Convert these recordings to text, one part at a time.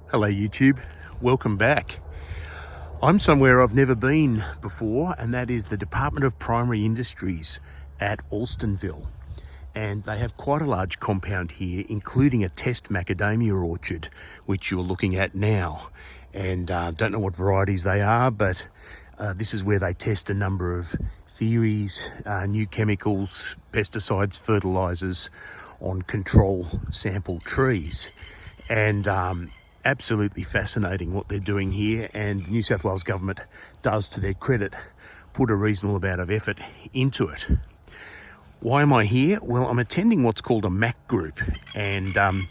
Hello YouTube, welcome back. I'm somewhere I've never been before, and that is the Department of Primary Industries at Alstonville. And they have quite a large compound here, including a test macadamia orchard, which you're looking at now. And don't know what varieties they are, but this is where they test a number of theories, new chemicals, pesticides, fertilizers on control sample trees. And absolutely fascinating what they're doing here, and the New South Wales government does, to their credit, put a reasonable amount of effort into it. Why am I here? Well, I'm attending what's called a MacGroup, and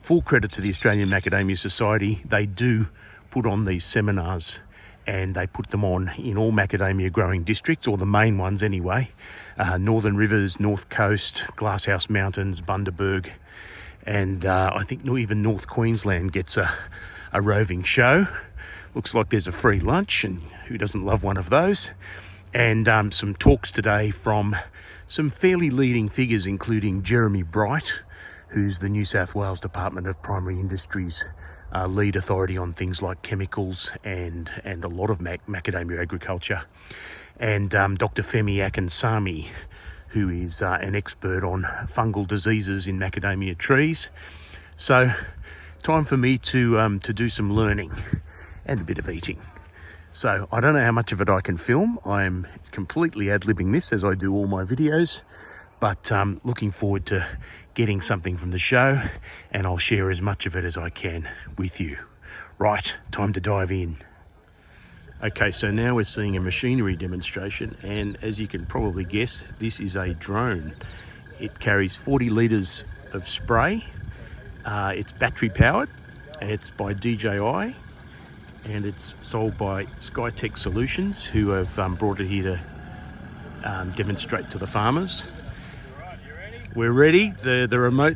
full credit to the Australian Macadamia Society. They do put on these seminars, and they put them on in all macadamia growing districts, or the main ones anyway. Northern Rivers, North Coast, Glasshouse Mountains, Bundaberg, and I think even North Queensland gets a roving show. Looks like there's a free lunch, and who doesn't love one of those? And some talks today from some fairly leading figures, including Jeremy Bright, who's the New South Wales Department of Primary Industries lead authority on things like chemicals and a lot of macadamia agriculture, and Dr. Femi Akinsami, who is an expert on fungal diseases in macadamia trees. So, time for me to do some learning and a bit of eating. So, I don't know how much of it I can film. I'm completely ad-libbing this, as I do all my videos, but looking forward to getting something from the show, and I'll share as much of it as I can with you. Right, time to dive in. Okay, so now we're seeing a machinery demonstration, and as you can probably guess, this is a drone. It carries 40 litres of spray. It's battery powered. It's by DJI, and it's sold by SkyTech Solutions, who have brought it here to demonstrate to the farmers. We're ready. The remote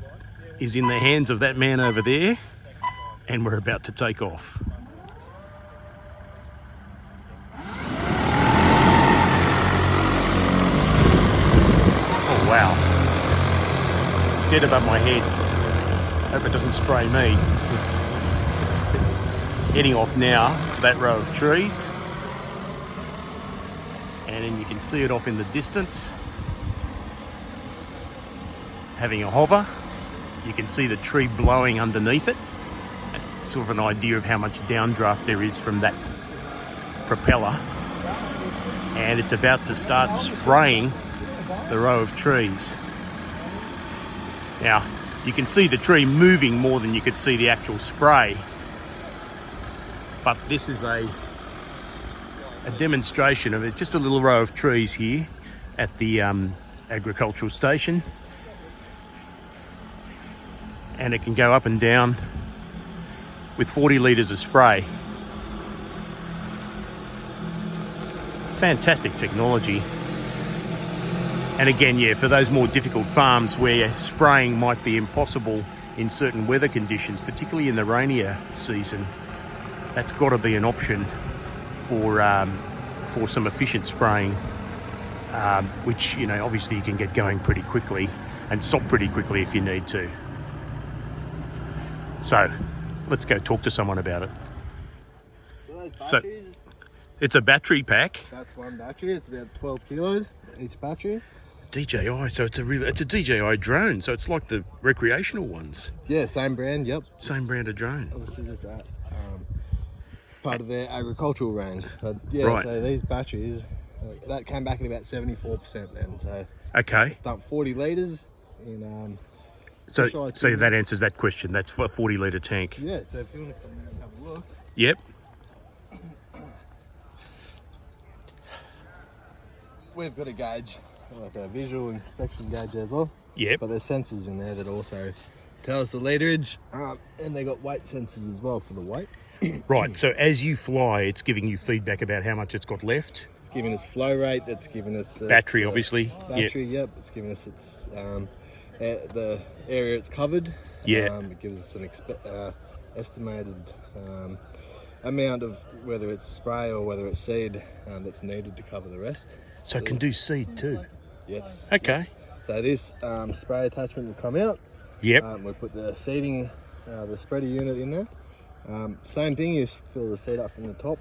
is in the hands of that man over there, and we're about to take off. Wow, dead above my head. Hope it doesn't spray me. It's heading off now to that row of trees, and then you can see it off in the distance. It's having a hover. You can see the tree blowing underneath it. Sort of an idea of how much downdraft there is from that propeller. And it's about to start spraying the row of trees. Now, you can see the tree moving more than you could see the actual spray. But this is a demonstration of it. Just a little row of trees here at the agricultural station. And it can go up and down with 40 litres of spray. Fantastic technology. And again, yeah, for those more difficult farms where spraying might be impossible in certain weather conditions, particularly in the rainier season, that's got to be an option for some efficient spraying, which, you know, obviously you can get going pretty quickly and stop pretty quickly if you need to. So, let's go talk to someone about it. So, it's a battery pack. That's one battery. It's about 12 kilos each battery. DJI, so it's a DJI drone, so it's like the recreational ones. Yeah, same brand. Yep. Same brand of drone. Obviously, just that part of their agricultural range. But yeah, right. So these batteries that came back at about 74% then. So okay. Dumped 40 litres in. So that answers that question. That's for a 40 litre tank. Yeah. So if you want to come in and have a look. Yep. We've got a gauge, like a visual inspection gauge as well. Yep. But there's sensors in there that also tell us the literage, and they got weight sensors as well for the weight. Right. So as you fly, it's giving you feedback about how much it's got left. It's giving us flow rate. It's giving us battery, obviously. Battery. Yep. It's giving us the area it's covered. Yeah. It gives us an estimated amount of whether it's spray or whether it's seed that's needed to cover the rest. So it can do seed too? Yes. Okay. So this spray attachment will come out. Yep. We put the seeding, the spreader unit in there. Same thing, you fill the seed up from the top,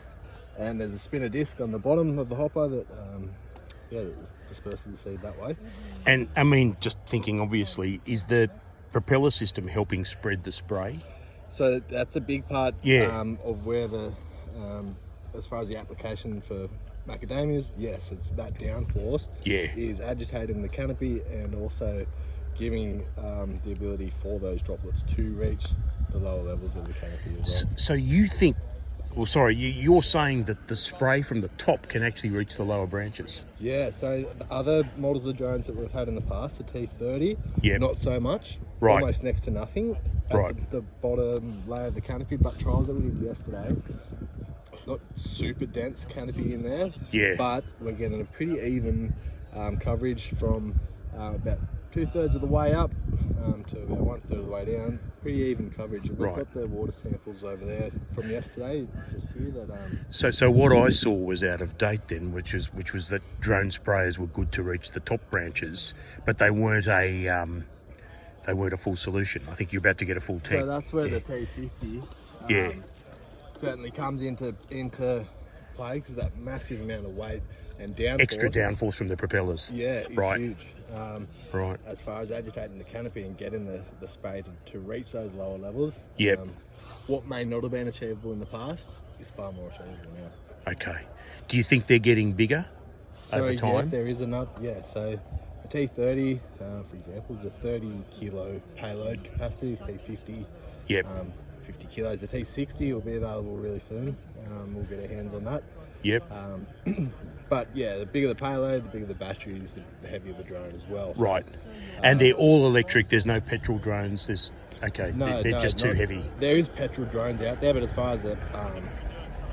and there's a spinner disc on the bottom of the hopper that that disperses the seed that way. And I mean, just thinking, obviously, is the propeller system helping spread the spray? So that's a big part Yeah. of where as far as the application for macadamias, yes, it's that downforce is agitating the canopy and also giving the ability for those droplets to reach the lower levels of the canopy as well. So you think, well, sorry, you're saying that the spray from the top can actually reach the lower branches? Yeah, so the other models of drones that we've had in the past, the T30, not so much, almost next to nothing at the bottom layer of the canopy, but trials that we did yesterday, not super dense canopy in there, but we're getting a pretty even coverage from about 2/3 of the way up to about 1/3 of the way down. Pretty even coverage. We've got the water samples over there from yesterday, just here. That So what I saw was out of date then, which was that drone sprayers were good to reach the top branches, but they weren't a full solution. I think you're about to get a full tank. So that's where the T50 certainly comes into play, because that massive amount of weight and downforce. Extra downforce from the propellers. Yeah, it's huge. As far as agitating the canopy and getting the spray to reach those lower levels. What may not have been achievable in the past is far more achievable now. Okay. Do you think they're getting bigger over time? Yeah, there is another. Yeah, so the T30, for example, is a 30 kilo payload capacity. T50, 50 kilos. The T60 will be available really soon. We'll get our hands on that. But yeah, the bigger the payload, the bigger the batteries, the heavier the drone as well. So, and they're all electric. There's no petrol drones. They're just too heavy. There is petrol drones out there, but as far as the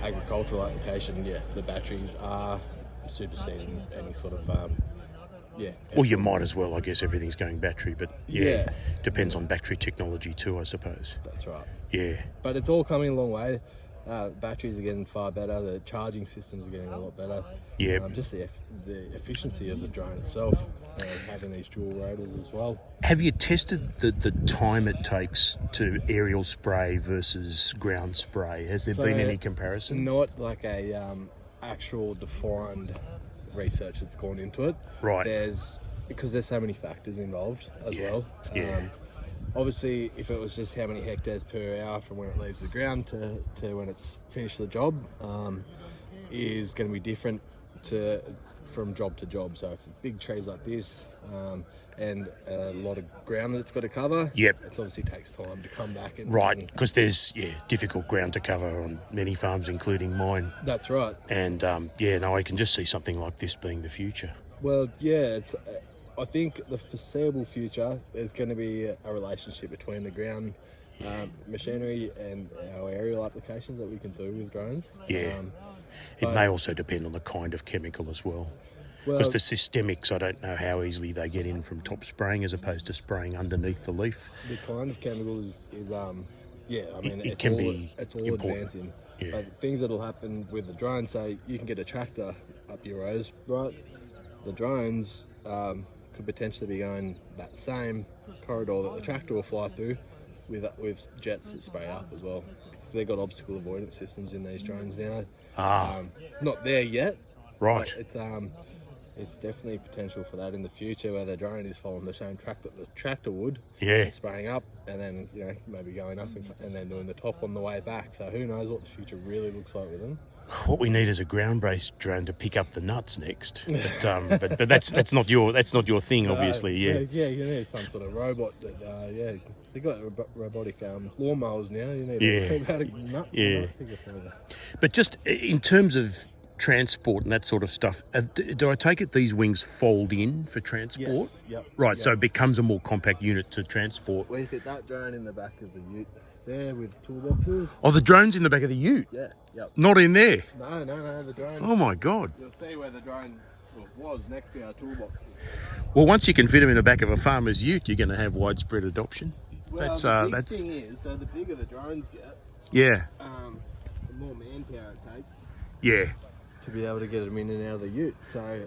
agricultural application, the batteries are superseding any sort of Well, you might as well. I guess everything's going battery, but depends on battery technology too, I suppose. That's right. Yeah. But it's all coming a long way. Batteries are getting far better. The charging systems are getting a lot better. Just the efficiency of the drone itself, having these dual rotors as well. Have you tested the time it takes to aerial spray versus ground spray? Has there been any comparison? Not like a actual defined research that's gone into it. Because there's so many factors involved as well. Obviously, if it was just how many hectares per hour from when it leaves the ground to when it's finished the job, is going to be different from job to job. So if big trees like this and a lot of ground that it's got to cover, it obviously takes time to come back. Because there's difficult ground to cover on many farms, including mine. That's right. And I can just see something like this being the future. Well, I think the foreseeable future is going to be a relationship between the ground machinery and our aerial applications that we can do with drones. It may also depend on the kind of chemical as well. Because the systemics, I don't know how easily they get in from top spraying as opposed to spraying underneath the leaf. The kind of chemical is it can be it's all important. advancing. But things that'll happen with the drone, say you can get a tractor up your rows, right? The drones could potentially be going that same corridor that the tractor will fly through with jets that spray up as well. So they've got obstacle avoidance systems in these drones now. It's not there yet. Right. It's definitely potential for that in the future, where the drone is following the same track that the tractor would. Spraying up and then maybe going up and then doing the top on the way back. So who knows what the future really looks like with them. What we need is a ground-based drone to pick up the nuts next. But that's not your thing, obviously. You need some sort of robot that they've got robotic lawnmowers now. You need a robotic nut. But just in terms of transport and that sort of stuff, do I take it these wings fold in for transport? Yes. So it becomes a more compact unit to transport. We fit that drone in the back of the ute there with toolboxes. Oh, the drone's in the back of the ute? Not in there? No, the drone. Oh my God. You'll see where the drone was next to our toolbox. Well, once you can fit them in the back of a farmer's ute, you're going to have widespread adoption. Well, the thing is, so the bigger the drones get, the more manpower it takes. To be able to get them in and out of the ute.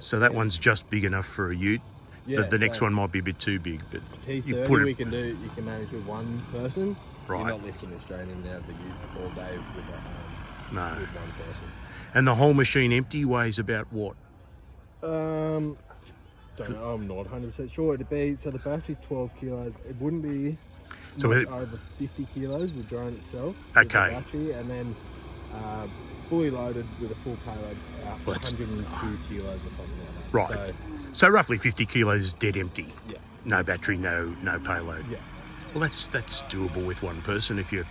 So that one's just big enough for a ute. The next one might be a bit too big, but T30 you can manage with one person. You're not lifting the Australian out of the ute all day with with one person. And the whole machine empty weighs about what? Don't know. I'm not 100% sure. It'd be, so the battery's 12 kilos. It wouldn't be much over 50 kilos, the drone itself. Okay. The battery, and then fully loaded with a full payload, 102 kilos or something like that. Right. So roughly 50 kilos dead empty. Yeah. No battery, no payload. Yeah. Well, that's doable with one person if you.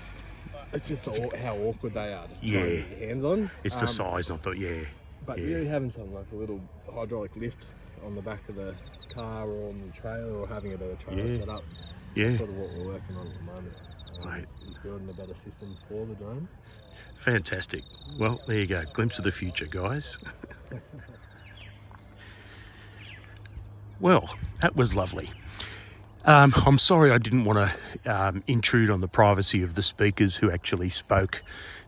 It's just how awkward they are to try and get your hands on. It's the size, not the But really having something like a little hydraulic lift on the back of the car or on the trailer, or having a better trailer set up. That's sort of what we're working on at the moment. Is building a better system for the drone. Fantastic. Well, there you go. Glimpse of the future, guys. Well, that was lovely. I'm sorry I didn't want to intrude on the privacy of the speakers who actually spoke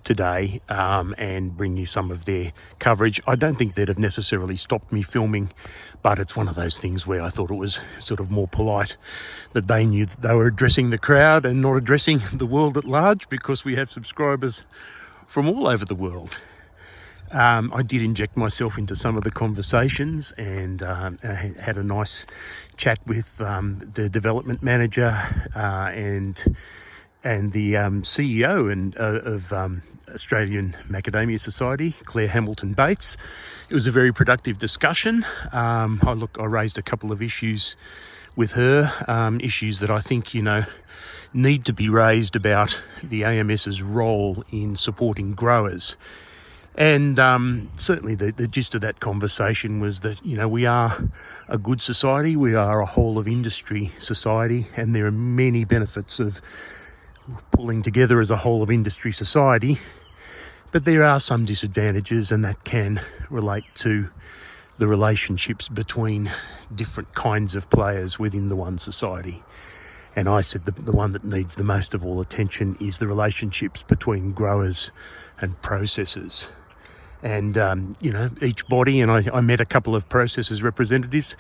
today and bring you some of their coverage. I don't think they'd have necessarily stopped me filming, but it's one of those things where I thought it was sort of more polite that they knew that they were addressing the crowd and not addressing the world at large, because we have subscribers from all over the world. I did inject myself into some of the conversations and had a nice chat with the development manager and the CEO of Australian Macadamia Society, Claire Hamilton Bates. It was a very productive discussion. I raised a couple of issues with her, issues that I think, need to be raised about the AMS's role in supporting growers. And certainly the gist of that conversation was that, we are a good society, we are a whole of industry society, and there are many benefits of pulling together as a whole of industry society, but there are some disadvantages, and that can relate to the relationships between different kinds of players within the one society. And I said the one that needs the most of all attention is the relationships between growers and processors. And, each body, and I met a couple of processors representatives,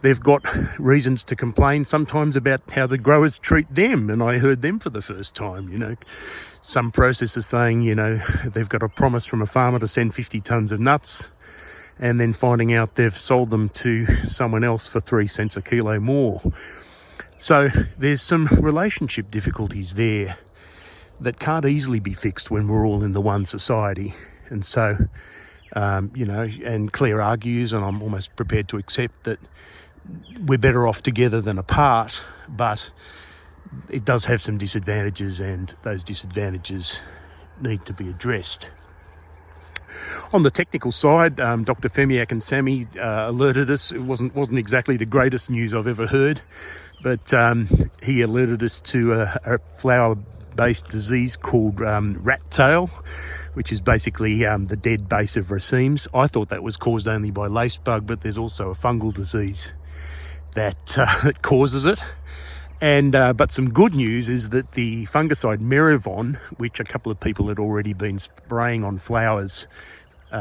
they've got reasons to complain sometimes about how the growers treat them, and I heard them for the first time. Some processors saying, they've got a promise from a farmer to send 50 tonnes of nuts, and then finding out they've sold them to someone else for 3 cents a kilo more. So there's some relationship difficulties there that can't easily be fixed when we're all in the one society. And so, and Claire argues, and I'm almost prepared to accept, that we're better off together than apart, but it does have some disadvantages, and those disadvantages need to be addressed. On the technical side, Dr. Femiak and Sammy alerted us. It wasn't exactly the greatest news I've ever heard, but he alerted us to a flower-based disease called rat tail, which is basically the dead base of racemes. I thought that was caused only by lace bug, but there's also a fungal disease that causes it. And but some good news is that the fungicide Merivon, which a couple of people had already been spraying on flowers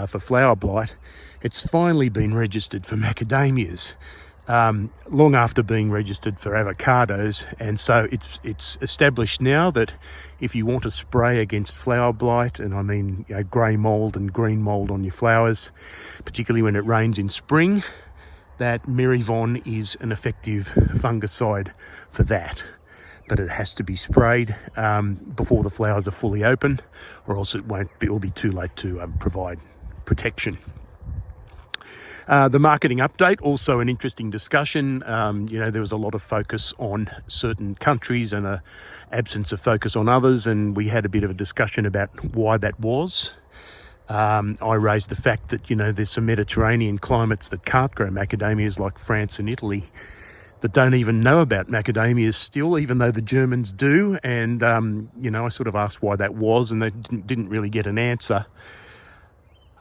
for flower blight, it's finally been registered for macadamias, long after being registered for avocados. And so it's established now that if you want to spray against flower blight, and I mean grey mould and green mould on your flowers, particularly when it rains in spring, that Merivon is an effective fungicide for that. But it has to be sprayed before the flowers are fully open, or else it'll be too late to provide protection. The marketing update, also an interesting discussion. There was a lot of focus on certain countries and an absence of focus on others, and we had a bit of a discussion about why that was. I raised the fact that, there's some Mediterranean climates that can't grow macadamias, like France and Italy, that don't even know about macadamias still, even though the Germans do. And, I sort of asked why that was, and they didn't really get an answer.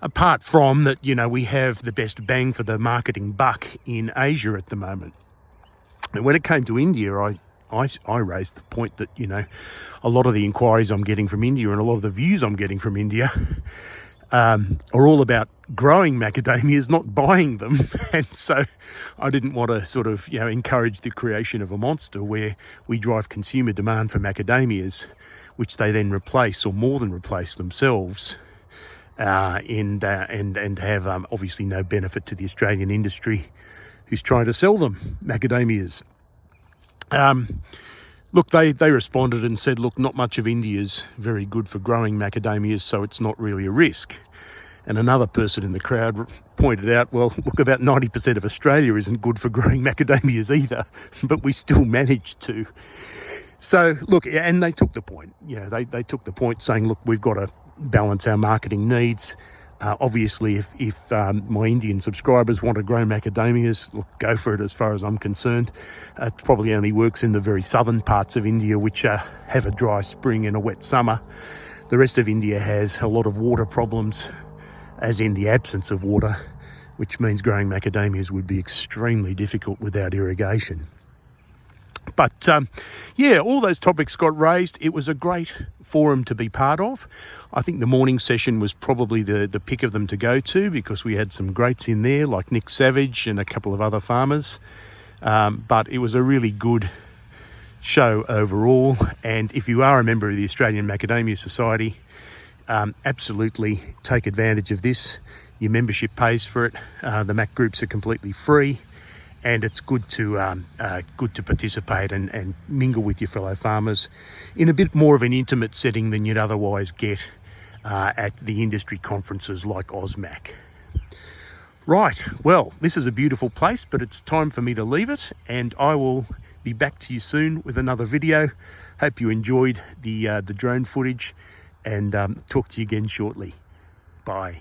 Apart from that, we have the best bang for the marketing buck in Asia at the moment. And when it came to India, I raised the point that, a lot of the inquiries I'm getting from India and a lot of the views I'm getting from India are all about growing macadamias, not buying them. And so I didn't want to sort of, encourage the creation of a monster where we drive consumer demand for macadamias, which they then replace or more than replace themselves, and have obviously no benefit to the Australian industry who's trying to sell them macadamias. Look, they responded and said, look, not much of India's very good for growing macadamias, so it's not really a risk. And another person in the crowd pointed out, well, look, about 90% of Australia isn't good for growing macadamias either, but we still managed to. So, look, and they took the point. They took the point saying, look, we've got to balance our marketing needs. Obviously, if my Indian subscribers want to grow macadamias, look, go for it as far as I'm concerned. It probably only works in the very southern parts of India, which have a dry spring and a wet summer. The rest of India has a lot of water problems, as in the absence of water, which means growing macadamias would be extremely difficult without irrigation. But all those topics got raised. It was a great forum to be part of. I think the morning session was probably the pick of them to go to, because we had some greats in there like Nick Savage and a couple of other farmers. But it was a really good show overall. And if you are a member of the Australian Macadamia Society, absolutely take advantage of this. Your membership pays for it. The MacGroups are completely free. And it's good to participate and mingle with your fellow farmers in a bit more of an intimate setting than you'd otherwise get at the industry conferences like AusMac. Right, well, this is a beautiful place, but it's time for me to leave it, and I will be back to you soon with another video. Hope you enjoyed the drone footage, and talk to you again shortly. Bye.